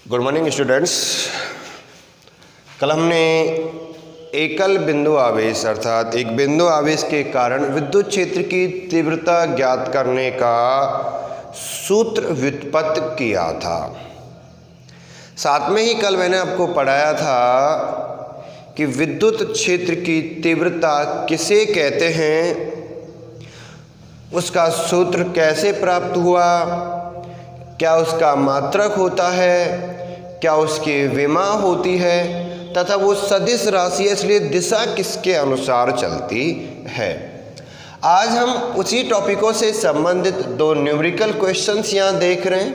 Good morning students. कल हमने एकल बिंदु आवेश अर्थात एक बिंदु आवेश के कारण विद्युत क्षेत्र की तीव्रता ज्ञात करने का सूत्र व्युत्पत्ति किया था। साथ में ही कल मैंने आपको पढ़ाया था कि विद्युत क्षेत्र की तीव्रता किसे कहते हैं, उसका सूत्र कैसे प्राप्त हुआ, क्या उसका मात्रक होता है, क्या उसकी विमा होती है तथा वो सदिश राशि है, इसलिए दिशा किसके अनुसार चलती है। आज हम उसी टॉपिकों से संबंधित दो न्यूमेरिकल क्वेश्चंस यहाँ देख रहे हैं।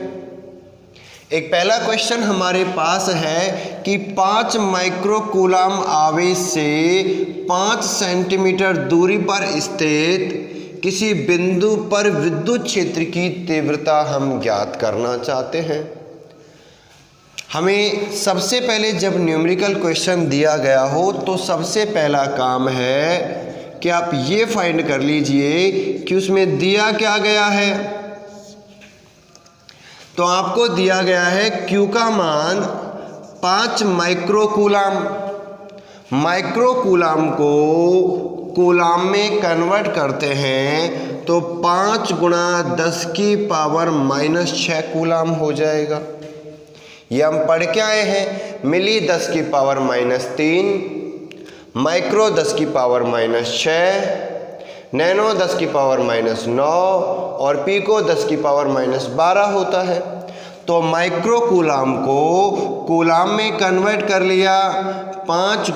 एक पहला क्वेश्चन हमारे पास है कि 5 माइक्रोकूलम आवेश से 5 सेंटीमीटर दूरी पर स्थित किसी बिंदु पर विद्युत क्षेत्र की तीव्रता हम ज्ञात करना चाहते हैं। हमें सबसे पहले जब न्यूमेरिकल क्वेश्चन दिया गया हो तो सबसे पहला काम है कि आप ये फाइंड कर लीजिए कि उसमें दिया क्या गया है। तो आपको दिया गया है Q का मान 5 माइक्रोकूलम। माइक्रोकूलम को कूलम में कन्वर्ट करते हैं तो 5 × 10⁻⁻6 कूलम हो जाएगा। ये हम पढ़ के आए हैं। मिली 10⁻⁻3, माइक्रो 10⁻⁻6, नैनो 10⁻⁻9 और पीको 10⁻⁻12 होता है। तो माइक्रोकूलम को कूलम में कन्वर्ट कर लिया 5 ×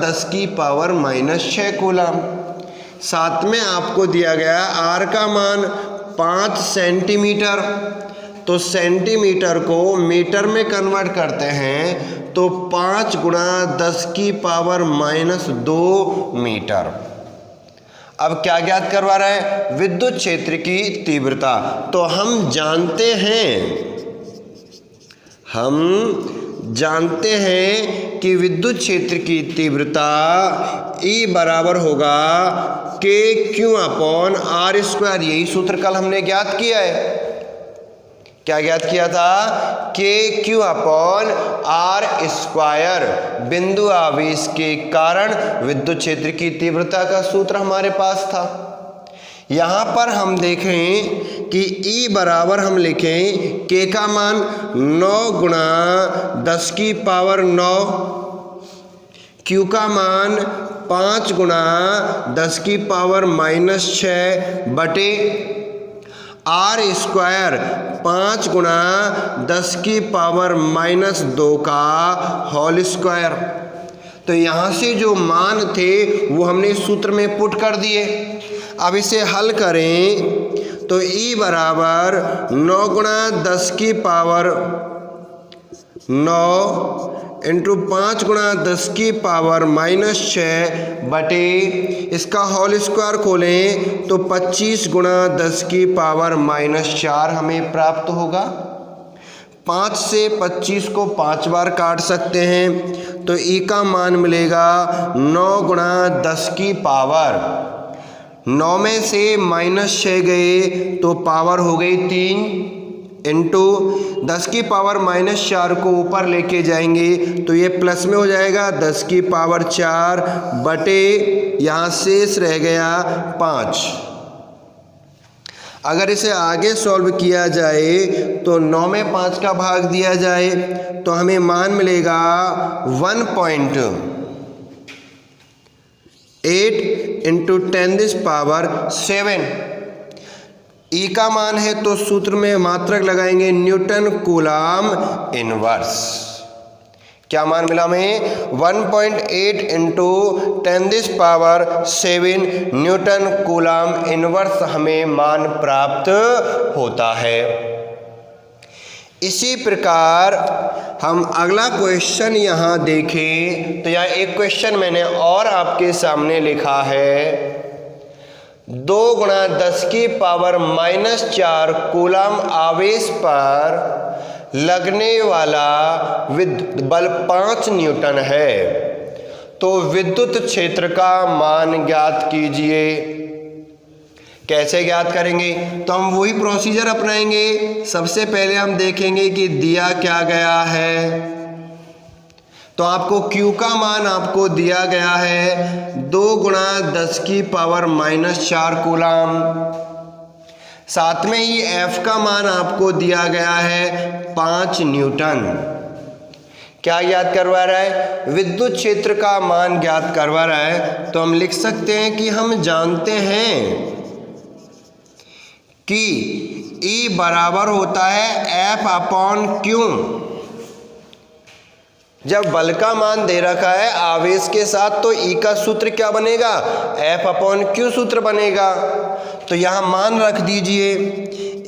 10⁻⁻6 कूलम। साथ में आपको दिया गया R का मान 5 सेंटीमीटर। तो सेंटीमीटर को मीटर में कन्वर्ट करते हैं तो 5 × 10⁻⁻2 मीटर। अब क्या ज्ञात करवा रहा है? विद्युत क्षेत्र की तीव्रता। तो हम जानते हैं कि विद्युत क्षेत्र की तीव्रता E बराबर होगा KQ/R²। यही सूत्र कल हमने ज्ञात किया है। क्या ज्ञात किया था? KQ/R²। बिंदु आवेश के कारण विद्युत क्षेत्र की तीव्रता का सूत्र हमारे पास था। यहाँ पर हम देखें कि E बराबर हम लिखें K का मान 9 × 10⁻⁹, Q का मान 5 × 10⁻⁻6 बटे R² 5 × 10⁻⁻2 का होल स्क्वायर। तो यहाँ से जो मान थे वो हमने सूत्र में पुट कर दिए। अब इसे हल करें तो E बराबर 9 × 10⁻9 इंटू 5 × 10⁻⁻6 बटे इसका होल स्क्वायर खोलें तो 25 × 10⁻⁻4 हमें प्राप्त होगा। 5 से 25 को 5 बार काट सकते हैं तो E का मान मिलेगा 9 × 10⁻9 में से -6 गए तो पावर हो गई 3 इंटू 10⁻⁻4 को ऊपर लेके जाएंगे तो ये प्लस में हो जाएगा 10⁻4 बटे यहाँ शेष रह गया 5। अगर इसे आगे सॉल्व किया जाए तो 9 में 5 का भाग दिया जाए तो हमें मान मिलेगा 1.8 इंटू 10⁻7। E का मान है तो सूत्र में मात्रक लगाएंगे न्यूटन कूलम इनवर्स। क्या मान मिला हमें? 1.8 इंटू 10⁻7 न्यूटन कूलम इनवर्स हमें मान प्राप्त होता है। इसी प्रकार हम अगला क्वेश्चन यहाँ देखें तो यहाँ एक क्वेश्चन मैंने और आपके सामने लिखा है। 2 × 10⁻⁻4 कूलम आवेश पर लगने वाला बल 5 न्यूटन है। तो विद्युत क्षेत्र का मान ज्ञात कीजिए। कैसे ज्ञात करेंगे? तो हम वही प्रोसीजर अपनाएंगे। सबसे पहले हम देखेंगे कि दिया क्या गया है। तो आपको Q का मान आपको दिया गया है 2 × 10⁻⁻⁴ कूलम। साथ में ही F का मान आपको दिया गया है 5 न्यूटन। क्या ज्ञात करवा रहा है? विद्युत क्षेत्र का मान ज्ञात करवा रहा है। तो हम लिख सकते हैं कि हम जानते हैं कि E बराबर होता है F/Q। जब बल का मान दे रखा है आवेश के साथ तो E का सूत्र क्या बनेगा? F/Q सूत्र बनेगा। तो यहाँ मान रख दीजिए।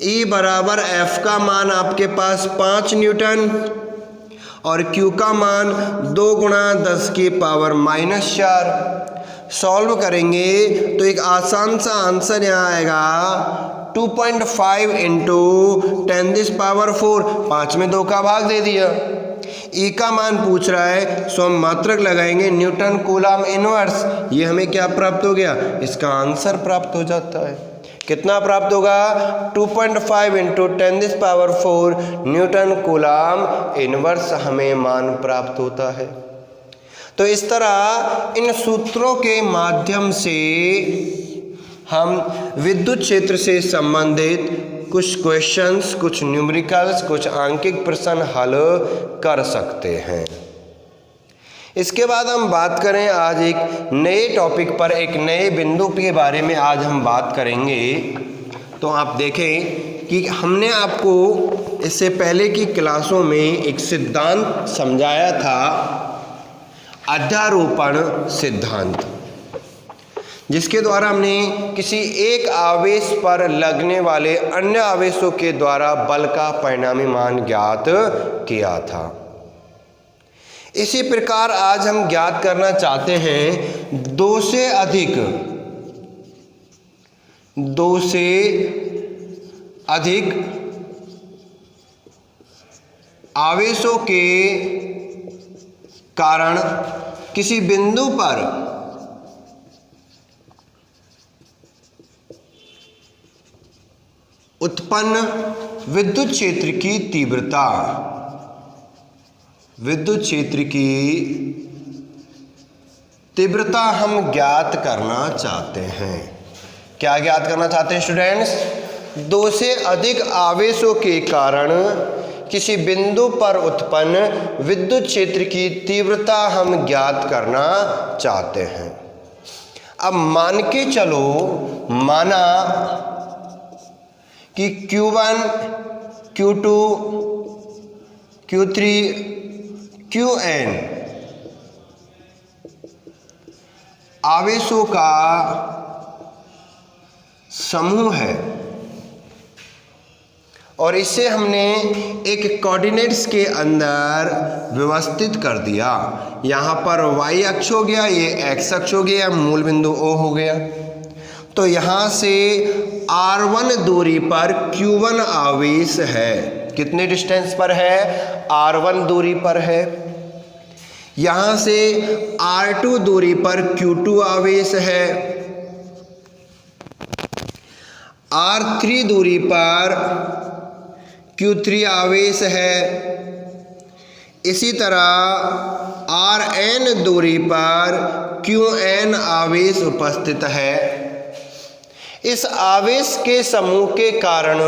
E बराबर F का मान आपके पास 5 न्यूटन और Q का मान 2 × 10⁻⁴। सॉल्व करेंगे तो एक आसान सा आंसर यहाँ आएगा 2.5 × 10⁴। 5 में 2 का भाग दे दिया। E का मान पूछ रहा है सो हम मात्रक लगाएंगे न्यूटन कूलम इनवर्स। ये हमें क्या प्राप्त हो गया? इसका आंसर प्राप्त हो जाता है। कितना प्राप्त होगा? 2.5 × 10⁴ न्यूटन कूलम इनवर्स हमें मान प्राप्त होता है। तो इस तरह इन सूत्रों के माध्यम से हम विद्युत क्षेत्र से संबंधित कुछ क्वेश्चंस, कुछ न्यूमेरिकल्स, कुछ आंकिक प्रश्न हल कर सकते हैं। इसके बाद हम बात करें आज एक नए टॉपिक पर, एक नए बिंदु के बारे में आज हम बात करेंगे। तो आप देखें कि हमने आपको इससे पहले की क्लासों में एक सिद्धांत समझाया था, अध्यारोपण सिद्धांत, जिसके द्वारा हमने किसी एक आवेश पर लगने वाले अन्य आवेशों के द्वारा बल का परिणामी मान ज्ञात किया था। इसी प्रकार आज हम ज्ञात करना चाहते हैं 2 से अधिक आवेशों के कारण किसी बिंदु पर उत्पन्न विद्युत क्षेत्र की तीव्रता, विद्युत क्षेत्र की तीव्रता हम ज्ञात करना चाहते हैं। क्या ज्ञात करना चाहते हैं स्टूडेंट्स? 2 से अधिक आवेशों के कारण किसी बिंदु पर उत्पन्न विद्युत क्षेत्र की तीव्रता हम ज्ञात करना चाहते हैं। अब मान के चलो, माना कि Q1, Q2, Q3, Qn आवेशों का समूह है और इसे हमने एक कोऑर्डिनेट्स के अंदर व्यवस्थित कर दिया। यहाँ पर y अक्ष हो गया, ये x अक्ष हो गया, मूल बिंदु O हो गया। तो यहाँ से R1 दूरी पर Q1 आवेश है। कितने डिस्टेंस पर है? R1 दूरी पर है। यहाँ से R2 दूरी पर Q2 आवेश है। R3 दूरी पर Q3 आवेश है। इसी तरह Rn दूरी पर Qn आवेश उपस्थित है। इस आवेश के समूह के कारण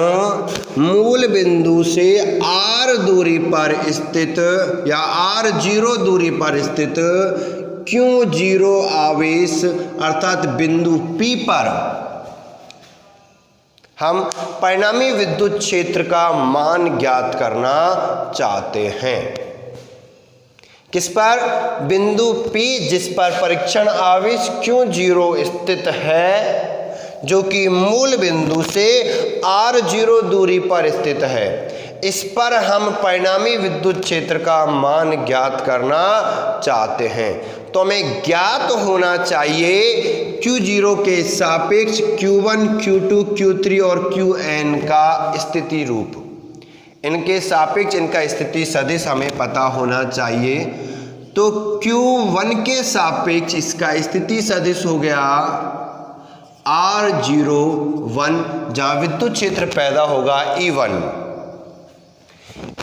मूल बिंदु से R दूरी पर स्थित या R0 दूरी पर स्थित Q0 आवेश अर्थात बिंदु P पर हम परिणामी विद्युत क्षेत्र का मान ज्ञात करना चाहते हैं। किस पर? बिंदु P जिस पर परीक्षण आवेश Q0 स्थित है, जो कि मूल बिंदु से R0 दूरी पर स्थित है। इस पर हम परिणामी विद्युत क्षेत्र का मान ज्ञात करना चाहते हैं। तो हमें ज्ञात होना चाहिए Q0 के सापेक्ष Q1, Q2, Q3 और Qn का स्थिति रूप। इनके सापेक्ष इनका स्थिति सदिश हमें पता होना चाहिए। तो Q1 के सापेक्ष इसका स्थिति सदिश हो गया R01 जहाँ विद्युत क्षेत्र पैदा होगा E1।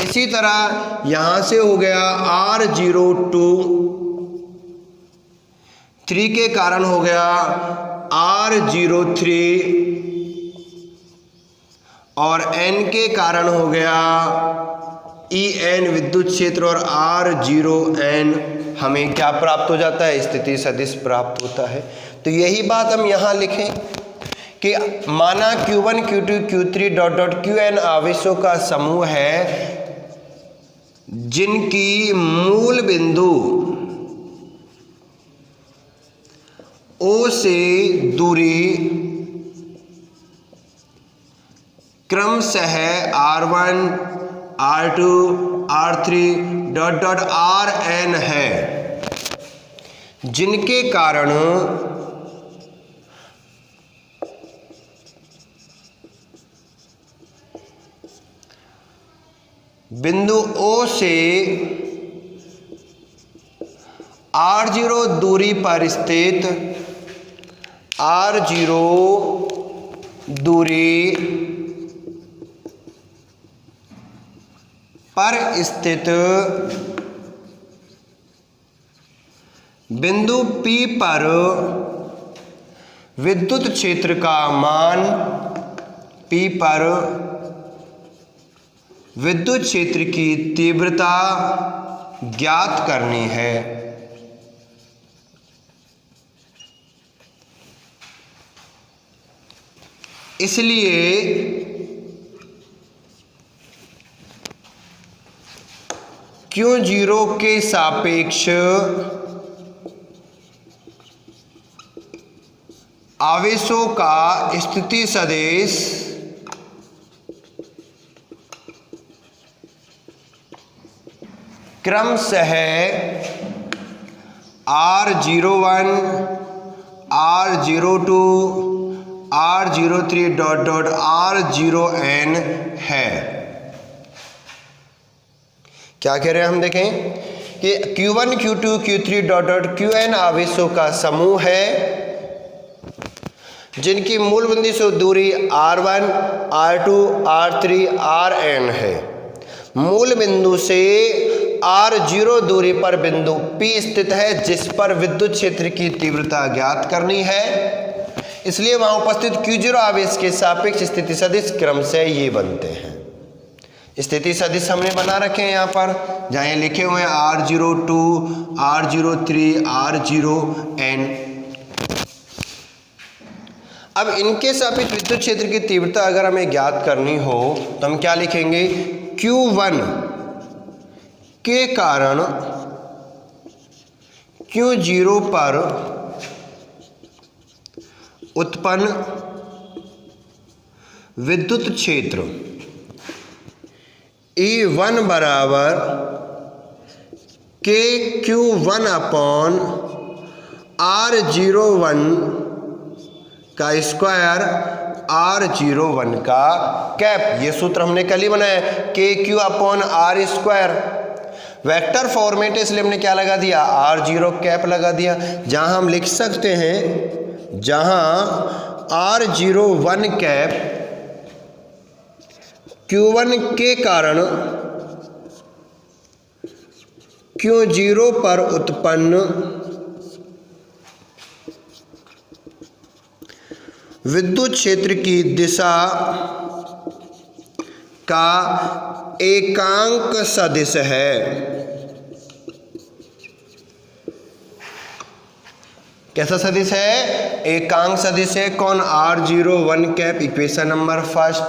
इसी तरह यहाँ से हो गया R02 3 के कारण हो गया R03 और N के कारण हो गया EN विद्युत क्षेत्र और R0N हमें क्या प्राप्त हो जाता है, स्थिति सदिश प्राप्त होता है। तो यही बात हम यहाँ लिखें कि माना Q1 Q2 Q3 dot dot Qn आवेशों का समूह है जिनकी मूल बिंदु O से दूरी क्रमशः R1 R2 R3 dot dot Rn है, जिनके कारण बिंदु O से R0 दूरी पर स्थित R0 दूरी पर स्थित बिंदु P पर विद्युत क्षेत्र का मान P पर विद्युत क्षेत्र की तीव्रता ज्ञात करनी है। इसलिए Q0 के सापेक्ष आवेशों का स्थिति सदिश क्रमशः R01 R02 R03 dot dot R0N है। क्या कह रहे हैं हम देखें कि Q1 Q2 Q3 dot dot Qn आवेशों का समूह है जिनकी मूल बिंदु से दूरी R1 R2 R3 Rn है। मूल बिंदु से R0 दूरी पर बिंदु P स्थित है जिस पर विद्युत क्षेत्र की तीव्रता ज्ञात करनी है। इसलिए वहां उपस्थित Q0 आवेश के सापेक्ष स्थिति सदिश क्रमशः ये बनते हैं। स्थिति सदिश हमने बना रखे हैं यहाँ पर, जहाँ ये लिखे हुए हैं R02 R03 R0N। अब इनके सापेक्ष विद्युत क्षेत्र की तीव्रता अगर हमें ज्ञात करनी हो तो हम क्या लिखेंगे, Q1 के कारण Q0 पर उत्पन्न विद्युत क्षेत्र E1 बराबर KQ1 अपॉन R01 का स्क्वायर R01 का कैप। ये सूत्र हमने कल ही बनाया, KQ upon R square. Vector format है इसलिए हमने क्या लगा दिया, R0 कैप लगा दिया। जहां हम लिख सकते हैं, जहां R01 कैप Q1 के कारण Q0 पर उत्पन्न विद्युत क्षेत्र की दिशा का एकांक सदिश है। कैसा सदिश है, एकांक सदिश है। कौन, R01 cap, equation number first.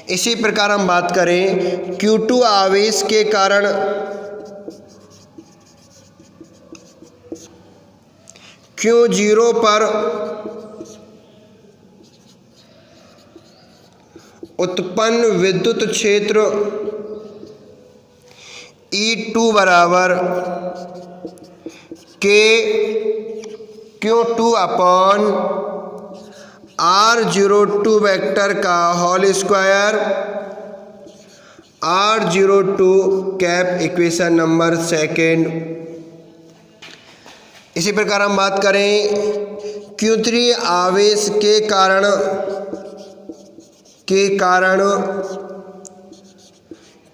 इसी प्रकार हम बात करें Q2 आवेश के कारण Q0 पर उत्पन्न विद्युत क्षेत्र E2 बराबर KQ2 अपॉन R02 वेक्टर का whole square R02 cap, equation number second. इसी प्रकार हम बात करें Q3 आवेश के कारण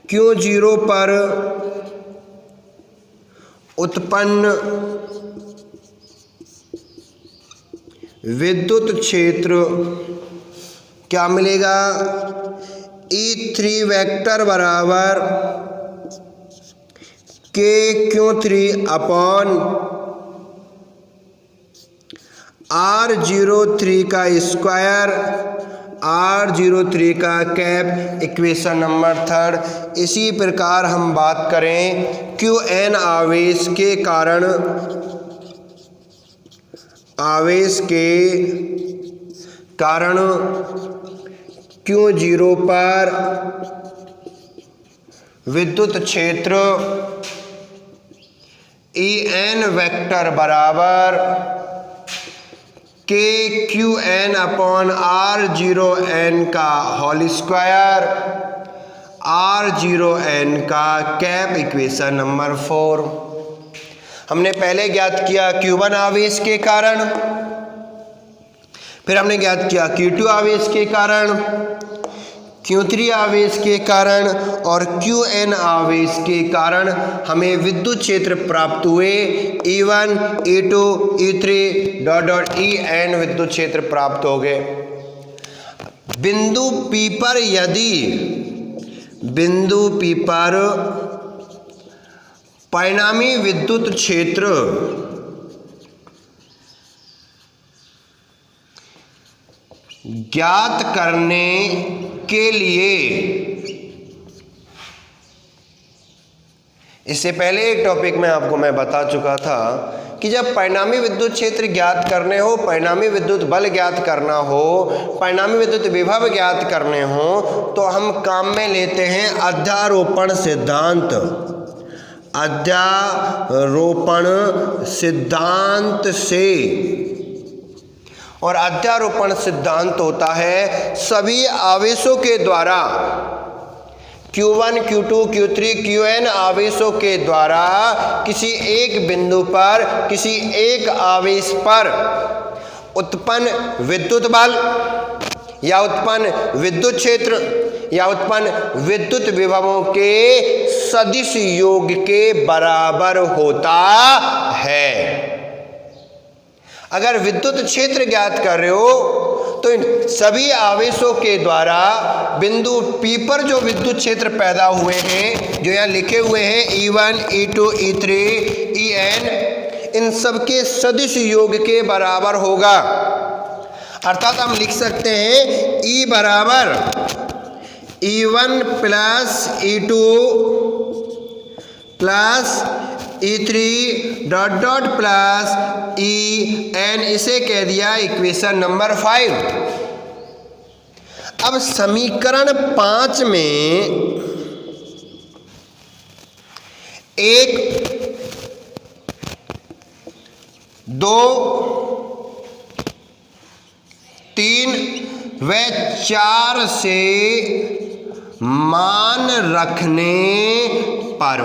Q0 पर उत्पन्न विद्युत क्षेत्र क्या मिलेगा? E3 वेक्टर बराबर KQ3 अपॉन R03 का स्क्वायर R03 का कैप, इक्वेशन नंबर 3। इसी प्रकार हम बात करें Qn आवेश के कारण Q0 पर विद्युत क्षेत्र En वेक्टर बराबर KQn अपॉन R0n का होल स्क्वायर R0n का कैप, इक्वेशन नंबर 4। हमने पहले ज्ञात किया Q1 आवेश के कारण, फिर हमने ज्ञात किया Q2 आवेश के कारण, Q3 आवेश के कारण और Qn आवेश के कारण हमें विद्युत क्षेत्र प्राप्त हुए। E1, E2, E3 dot En विद्युत क्षेत्र प्राप्त हो गए। बिंदु P पर परिणामी विद्युत क्षेत्र ज्ञात करने के लिए, इससे पहले एक टॉपिक में आपको मैं बता चुका था कि जब परिणामी विद्युत क्षेत्र ज्ञात करने हो, परिणामी विद्युत बल ज्ञात करना हो, परिणामी विद्युत विभव ज्ञात करने हो, तो हम काम में लेते हैं अध्यारोपण सिद्धांत। अध्यारोपण सिद्धांत से, और अध्यारोपण सिद्धांत होता है सभी आवेशों के द्वारा Q1, Q2, Q3, Qn आवेशों के द्वारा किसी एक बिंदु पर, किसी एक आवेश पर उत्पन्न विद्युत बल या उत्पन्न विद्युत क्षेत्र या उत्पन्न विद्युत विभवों के सदिश योग के बराबर होता है। अगर विद्युत क्षेत्र ज्ञात कर रहे हो तो इन सभी आवेशों के द्वारा बिंदु P पर जो विद्युत क्षेत्र पैदा हुए हैं, जो यहाँ लिखे हुए हैं E1, E2, E3, En, इन सबके सदिश योग के बराबर होगा। अर्थात हम लिख सकते हैं E बराबर E1 plus E2 plus E3 dot dot plus En, इसे कह दिया इक्वेशन नंबर 5। अब समीकरण 5 में 1, 2, 3 व 4 से मान रखने पर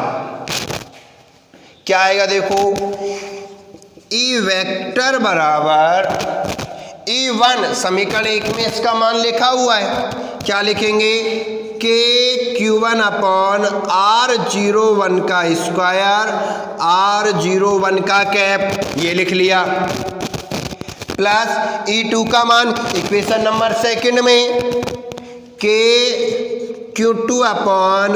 क्या आएगा? देखो E वेक्टर बराबर E1, समीकरण 1 में इसका मान लिखा हुआ है, क्या लिखेंगे? KQ1 अपॉन R01 का स्क्वायर R01 का कैप, ये लिख लिया, प्लस E2 का मान इक्वेशन नंबर 2 में KQ2 अपॉन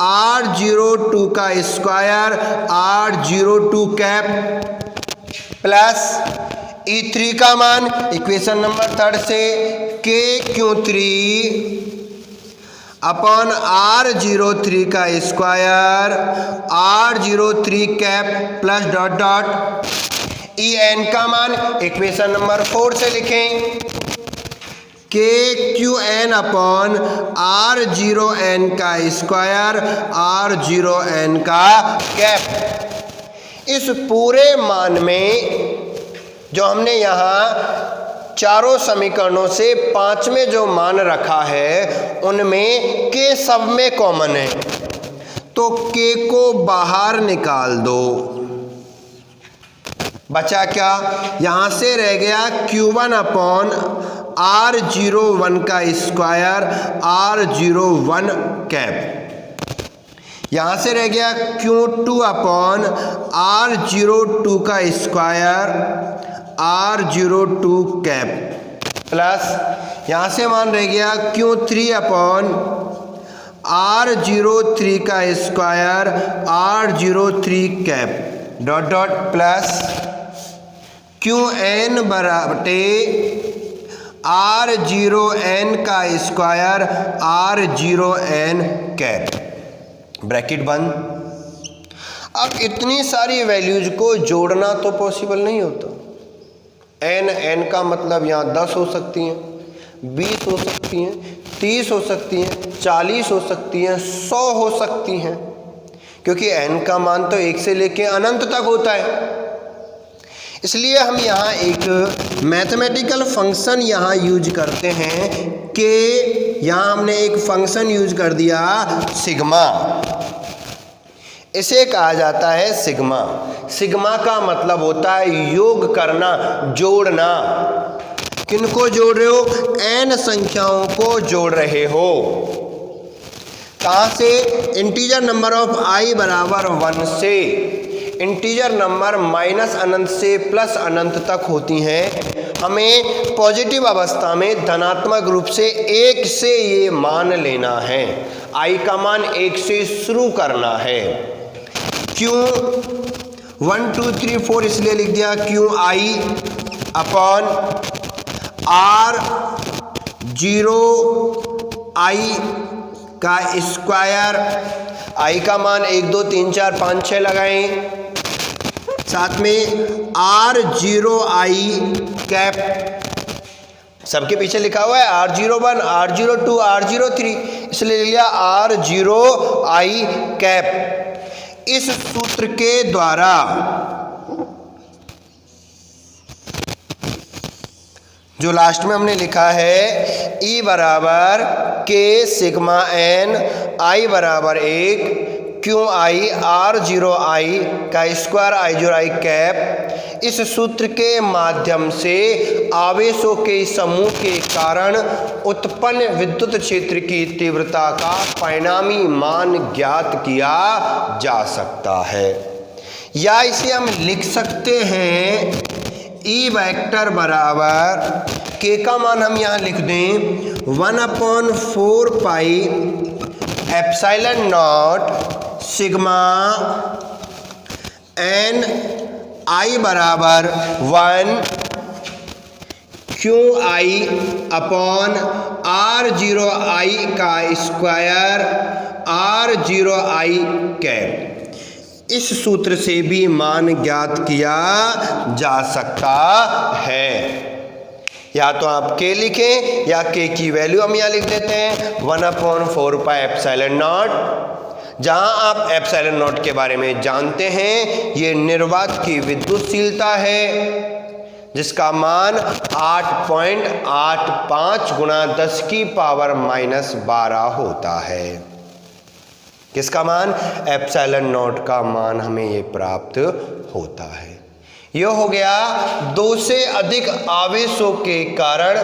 R02 का square R02 cap, plus E3 का मान इक्वेशन नंबर 3 से KQ3 अपॉन R03 का square R03 cap plus dot dot En का मान इक्वेशन नंबर 4 से लिखें KQn अपॉन R0n का स्क्वायर R0n का कैप। इस पूरे मान में जो हमने यहाँ चारों समीकरणों से 5वें जो मान रखा है उनमें K सब में कॉमन है, तो K को बाहर निकाल दो। बचा क्या, यहाँ से रह गया Q1 अपॉन R01 का स्क्वायर R01 कैप, यहाँ से रह गया Q2 अपॉन R02 का स्क्वायर R02 कैप, प्लस यहाँ से मान रह गया Q3 अपॉन R03 का square R03 cap dot dot plus Qn बराबटे R0n का स्क्वायर R0n कैप, ब्रैकेट बंद। अब इतनी सारी वैल्यूज को जोड़ना तो पॉसिबल नहीं होता। n का मतलब यहाँ 10 हो सकती हैं, 20 हो सकती हैं, 30 हो सकती हैं, 40 हो सकती हैं, 100 हो सकती हैं, क्योंकि n का मान तो 1 से लेके अनंत तक होता है। इसलिए हम यहाँ एक मैथमेटिकल फंक्शन यहाँ यूज करते हैं कि यहाँ हमने एक फंक्शन यूज कर दिया सिग्मा, इसे कहा जाता है सिग्मा। सिग्मा का मतलब होता है योग करना, जोड़ना। किनको जोड़ रहे हो, n संख्याओं को जोड़ रहे हो। कहाँ से, इंटीजर नंबर ऑफ i बराबर 1 से इंटीजर नंबर माइनस अनंत से प्लस अनंत तक होती हैं। हमें पॉजिटिव अवस्था में धनात्मक रूप से 1 से ये मान लेना है, i का मान 1 से शुरू करना है। क्यों 1 2 3 4 इसलिए लिख दिया क्यों i अपॉन R0i का स्क्वायर, i का मान 1 2 3 4 5 6 लगाएं, साथ में R0i कैप, सबके पीछे लिखा हुआ है R01 R02 R03, इसलिए लिया R0i कैप। इस सूत्र के द्वारा जो लास्ट में हमने लिखा है E बराबर K सिग्मा n, I बराबर 1 क्यों आई R0i का स्क्वायर I0i कैप, इस सूत्र के माध्यम से आवेशों के समूह के कारण उत्पन्न विद्युत क्षेत्र की तीव्रता का परिणामी मान ज्ञात किया जा सकता है। या इसे हम लिख सकते हैं E वेक्टर बराबर K का मान हम यहाँ लिख दें 1/4 pi epsilon not sigma n i बराबर 1 क्यों i अपॉन R0i का स्क्वायर R0i कैप। इस सूत्र से भी मान ज्ञात किया जा सकता है। या तो आप k लिखें या k की वैल्यू हम यहाँ लिख देते हैं 1/4 पाई एप्सिलॉन नॉट। जहां आप एप्सिलॉन नॉट के बारे में जानते हैं, ये निर्वात की विद्युतशीलता है जिसका मान 8.85 गुणा 10 की पावर -12 होता है। किसका मान, एप्सिलॉन नॉट का मान हमें ये प्राप्त होता है। यह हो गया 2 से अधिक आवेशों के कारण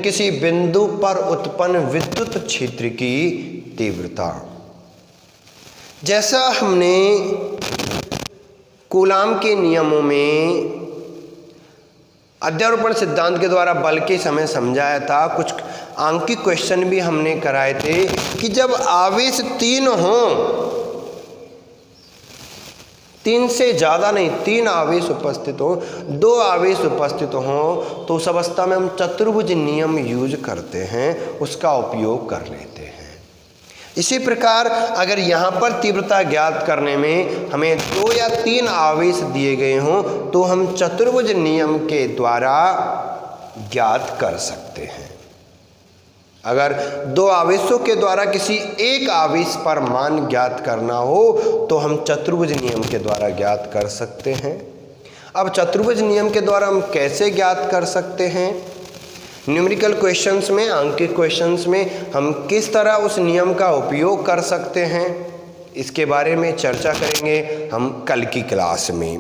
किसी बिंदु पर उत्पन्न विद्युत क्षेत्र की तीव्रता। जैसा हमने कूलाम के नियमों में अध्यारोपण सिद्धांत के द्वारा बल के समय समझाया था, कुछ आंकिक क्वेश्चन भी हमने कराए थे कि जब आवेश 3 हों, 3 से ज़्यादा नहीं, 3 आवेश उपस्थित हो, 2 आवेश उपस्थित हों, तो उस अवस्था में हम चतुर्भुज नियम यूज करते हैं, उसका उपयोग कर लेते हैं। इसी प्रकार अगर यहाँ पर तीव्रता ज्ञात करने में हमें 2 या 3 आवेश दिए गए हों, तो हम चतुर्भुज नियम के द्वारा ज्ञात कर सकते हैं। अगर 2 आवेशों के द्वारा किसी एक आवेश पर मान ज्ञात करना हो तो हम चतुर्भुज नियम के द्वारा ज्ञात कर सकते हैं। अब चतुर्भुज नियम के द्वारा हम कैसे ज्ञात कर सकते हैं? न्यूमेरिकल क्वेश्चंस में, आंकिक क्वेश्चंस में हम किस तरह उस नियम का उपयोग कर सकते हैं, इसके बारे में चर्चा करेंगे हम कल की क्लास में।